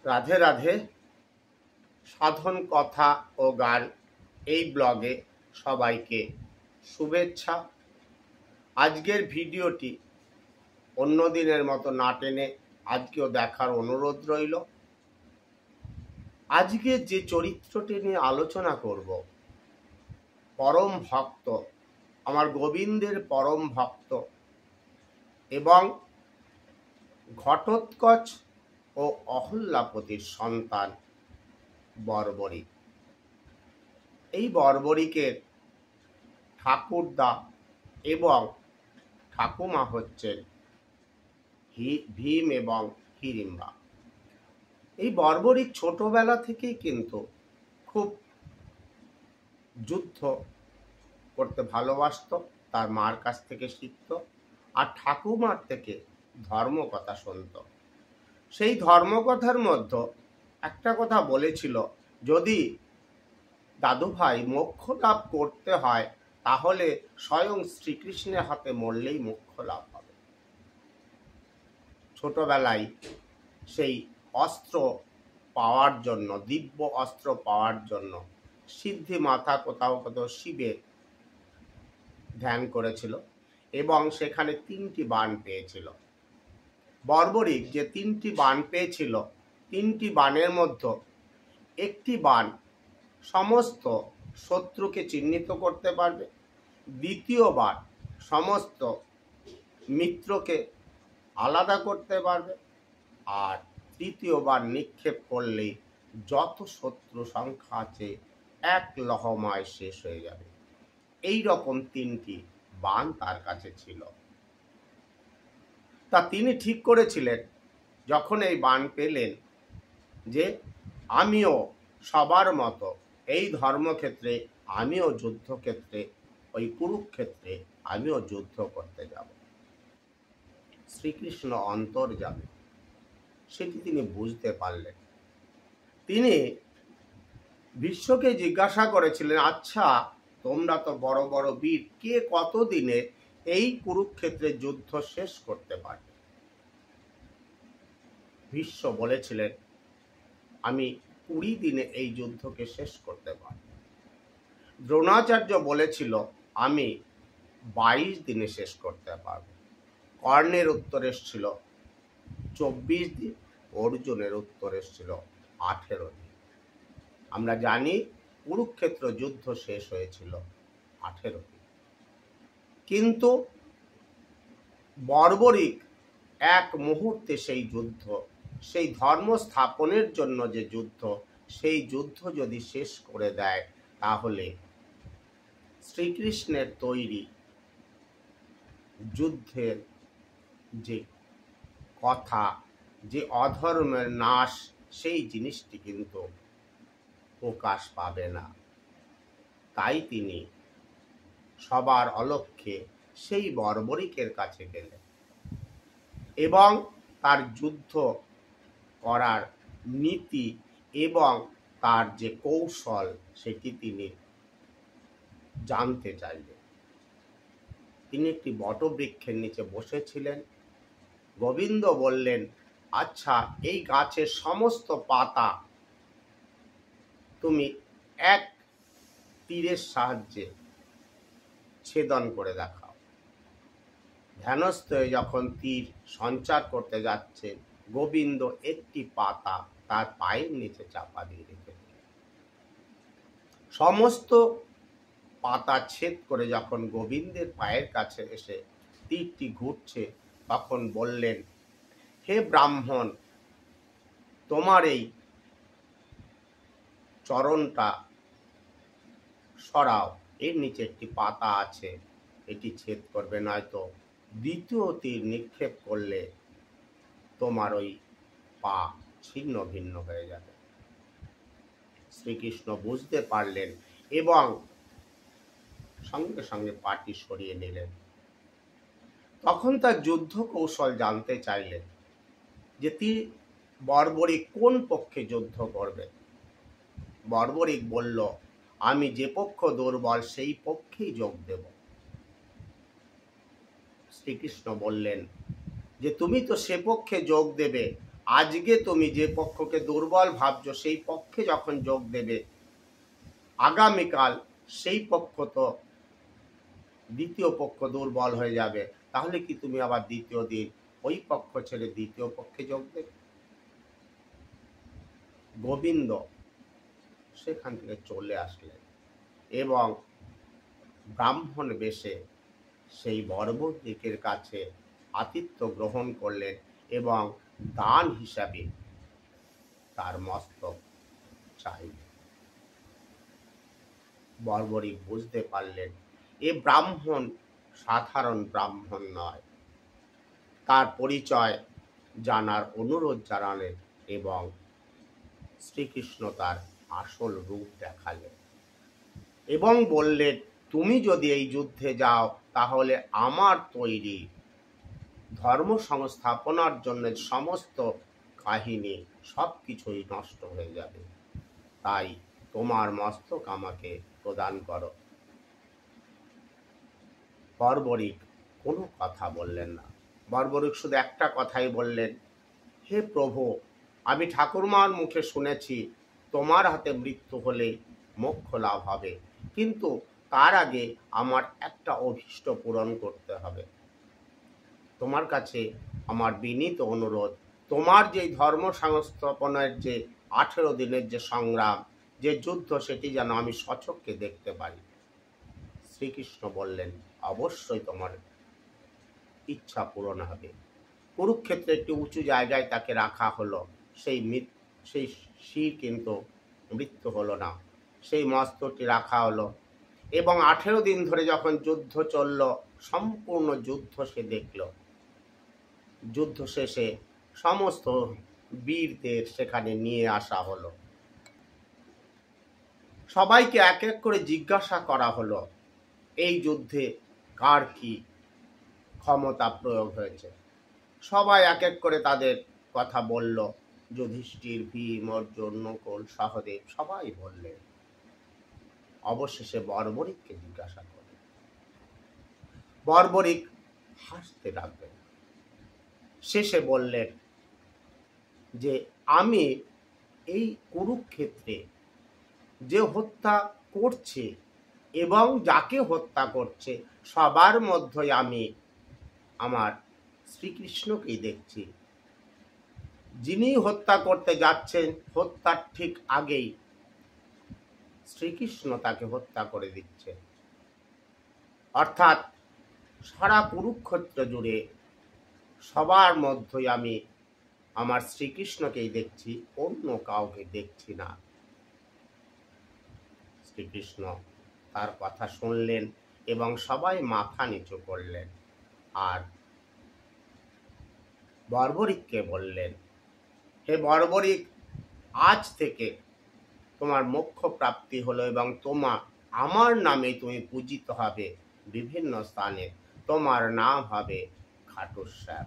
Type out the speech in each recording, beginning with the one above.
রাধে রাধে। সাধন কথা ও গান এই ব্লগে সবাইকে শুভেচ্ছা। আজকের ভিডিওটি অন্য দিনের মতো না টেনে আজকেও দেখার অনুরোধ রইল। আজকে যে চরিত্রটি নিয়ে আলোচনা করব, পরম ভক্ত, আমার গোবিন্দের পরম ভক্ত এবং ঘটোৎকচ ও অহল্যাপতির সন্তান বর্বরিক। এই বর্বরিকের ঠাকুরদা এবং ঠাকুমা হচ্ছেন ভীম এবং হিড়িম্বা। এই বর্বরিক ছোটবেলা থেকেই কিন্তু খুব যুদ্ধ করতে ভালোবাসত, তার মার কাছ থেকে শিখত আর ঠাকুমার থেকে ধর্মকথা শুনত। সেই ধর্মকথার মধ্যে একটা কথা বলেছিল, যদি দাদু ভাই মোক্ষ লাভ করতে হয় তাহলে স্বয়ং শ্রীকৃষ্ণের হাতে মরলেই মোক্ষ লাভ হবে। ছোটবেলায় সেই অস্ত্র পাওয়ার জন্য, দিব্য অস্ত্র পাওয়ার জন্য সিদ্ধি মাতা কোথাও কোথাও শিবের ধ্যান করেছিল এবং সেখানে 3টি বাণ পেয়েছিল। বর্বরিক যে 3টি বাণ পেয়েছিল, 3টি বাণের মধ্যে একটি বাণ সমস্ত শত্রুকে চিহ্নিত করতে পারবে, দ্বিতীয়বার সমস্ত মিত্রকে আলাদা করতে পারবে, আর তৃতীয়বার নিক্ষেপ করলেই যত শত্রু সংখ্যা আছে এক লহমায় শেষ হয়ে যাবে। এই রকম 3টি বাণ তার কাছে ছিল। তা তিনি ঠিক করেছিলেন, যখন এই বাণ পেলেন, যে আমিও সবার মতো এই ধর্মক্ষেত্রে, আমিও যুদ্ধক্ষেত্রে, ওই কুরুক্ষেত্রে আমিও যুদ্ধ করতে যাব। শ্রীকৃষ্ণ অন্তর্যামী, সেটি তিনি বুঝতে পারলেন। তিনি বিশ্বকে জিজ্ঞাসা করেছিলেন, আচ্ছা তোমরা তো বড় বড় বীর, কে কতদিনে এই কুরুক্ষেত্রে যুদ্ধ শেষ করতে পারবে? ভীষ্ম বলেছিলেন, আমি 20 দিনে এই যুদ্ধকে শেষ করতে পারব। দ্রোণাচার্য বলেছিল, আমি 22 দিনে শেষ করতে পারব। কর্ণের উত্তর এসেছিল 24 দিন, অর্জুনের উত্তর এসেছিল 18 দিন। আমরা জানি কুরুক্ষেত্র যুদ্ধ শেষ হয়েছিল 18 দিন। কিন্তু বর্বরিক এক মুহূর্তে সেই যুদ্ধ, সেই ধর্ম স্থাপনের জন্য যে যুদ্ধ, সেই যুদ্ধ যদি শেষ করে দেয়, তাহলে শ্রীকৃষ্ণের তৈরি যুদ্ধের যে কথা, যে অধর্মের নাশ, সেই জিনিসটি কিন্তু প্রকাশ পাবে না। তাই তিনি সবার অলক্ষ্যে সেই বর্বরিকের কাছে গেলেন এবং তার যুদ্ধ করার নীতি এবং তার যে কৌশল, সেটি তিনি জানতে চাইলেন। তিনি একটি বটবৃক্ষের নিচে বসেছিলেন। গোবিন্দ বললেন, আচ্ছা এই গাছের সমস্ত পাতা তুমি এক তীরের সাহায্যে ছেদন করে দেখাও। ধ্যানস্থ হয়ে যখন তীর সঞ্চার করতে যাচ্ছে, গোবিন্দ একটি পাতা তার পায়ের নিচে চাপা দিয়ে রেখে দিলেন। সমস্ত পাতা ছেদ করে যখন গোবিন্দের পায়ের কাছে এসে তীরটি ঘুরছে, তখন বললেন, হে ব্রাহ্মণ, তোমার এই চরণটা সরাও, এর নিচে একটি পাতা আছে, এটি ছেদ করবে, নয়তো দ্বিতীয় তীর নিক্ষেপ করলে তোমার ওই পা ছিন্ন ভিন্ন হয়ে যাবে। শ্রীকৃষ্ণ বুঝতে পারলেন এবং সঙ্গে সঙ্গে পাটি সরিয়ে নিলেন। তখন তার যুদ্ধ কৌশল জানতে চাইলেন, যে তিনি বর্বরিক কোন পক্ষে যুদ্ধ করবে। বর্বরিক বলল, আমি যে পক্ষ দুর্বল সেই পক্ষেই যোগ দেব। শ্রীকৃষ্ণ বললেন, যে তুমি তো সে পক্ষে যোগ দেবে, আজকে তুমি যে পক্ষকে দুর্বল ভাবছো সেই পক্ষে যখন যোগ দেবে, আগামীকাল সেই পক্ষ তো দ্বিতীয় পক্ষ দুর্বল হয়ে যাবে। তাহলে কি তুমি আবার দ্বিতীয় দিন ওই পক্ষ ছেড়ে দ্বিতীয় পক্ষে যোগ দেবে? গোবিন্দ সেখান থেকে চলে আসলেন এবং ব্রাহ্মণ বেশে সেই বর্বরিকের কাছে আতিথ্য গ্রহণ করলেন এবং দান হিসাবে তার মস্তক চাইলেন। বর্বরিক বুঝতে পারলেন এ ব্রাহ্মণ সাধারণ ব্রাহ্মণ নয়। তার পরিচয় জানার অনুরোধ জানালেন এবং শ্রীকৃষ্ণ তার আসল রূপ দেখালেন এবং বললেন, তুমি যদি এই যুদ্ধে যাও তাহলে আমার তৈরি ধর্ম সংস্থাপনার জন্য সমস্ত কাহিনী সব কিছুই নষ্ট হয়ে যাবে, তাই তোমার মস্তক আমাকে প্রদান করো। বর্বরিক কোনো কথা বললেন না। বর্বরিক শুধু একটা কথাই বললেন, হে প্রভু, আমি ঠাকুরমার মুখে শুনেছি তোমার হাতে মৃত্যু হলে মোক্ষ লাভ হবে, কিন্তু তার আগে আমার একটা অভীষ্ট পূরণ করতে হবে। তোমার কাছে আমার বিনীত অনুরোধ, তোমার যে ধর্ম সংস্থাপনের যে 18 দিনের যে সংগ্রাম, যে যুদ্ধ, সেটি যেন আমি স্বচক্ষে দেখতে পারি। শ্রীকৃষ্ণ বললেন, অবশ্যই তোমার ইচ্ছা পূরণ হবে। কুরুক্ষেত্রে একটি উঁচু জায়গায় তাকে রাখা হলো। সেই শির কিন্তু মৃত্যু হলো না, সেই মস্তকটি রাখা হলো এবং 18 দিন ধরে যখন যুদ্ধ চলল, সম্পূর্ণ যুদ্ধ সে দেখল। যুদ্ধ শেষে সমস্ত বীরদের সেখানে নিয়ে আসা হলো। সবাইকে এক এক করে জিজ্ঞাসা করা হলো এই যুদ্ধে কার কি ক্ষমতা প্রয়োগ হয়েছে। সবাই এক এক করে তাদের কথা বলল। যুধিষ্ঠির, ভীম, অর্জুন, নকুল, সহদেব সবাই বললেন। অবশেষে বর্বরিককে জিজ্ঞাসা করলেন। বর্বরিক হাসতে লাগলেন। শেষে বললেন যে আমি এই কুরুক্ষেত্রে যে হত্যা করছে এবং যাকে হত্যা করছে সবার মধ্যে আমি আমার শ্রীকৃষ্ণকেই দেখছি। যিনি হত্যা করতে যাচ্ছেন, হত্যার ঠিক আগেই শ্রীকৃষ্ণ তাকে হত্যা করে দিচ্ছে। অর্থাৎ সারা কুরুক্ষেত্র জুড়ে সবার মধ্যে আমি আমার শ্রীকৃষ্ণকেই দেখছি, অন্য কাউকে দেখছি না। শ্রীকৃষ্ণ তার কথা শুনলেন এবং সবাই মাথা নিচু করলেন আর বর্বরিককে বললেন, হে বর্বরিক, আজ থেকে তোমার মোক্ষ প্রাপ্তি হলো এবং আমার নামে তুমি পূজিত হবে বিভিন্ন স্থানে। তোমার নাম হবে খাটুশ্যাম।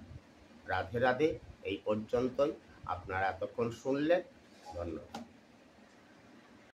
রাধে রাধে। এই পর্যন্তই। আপনারা এতক্ষণ শুনলেন, ধন্যবাদ।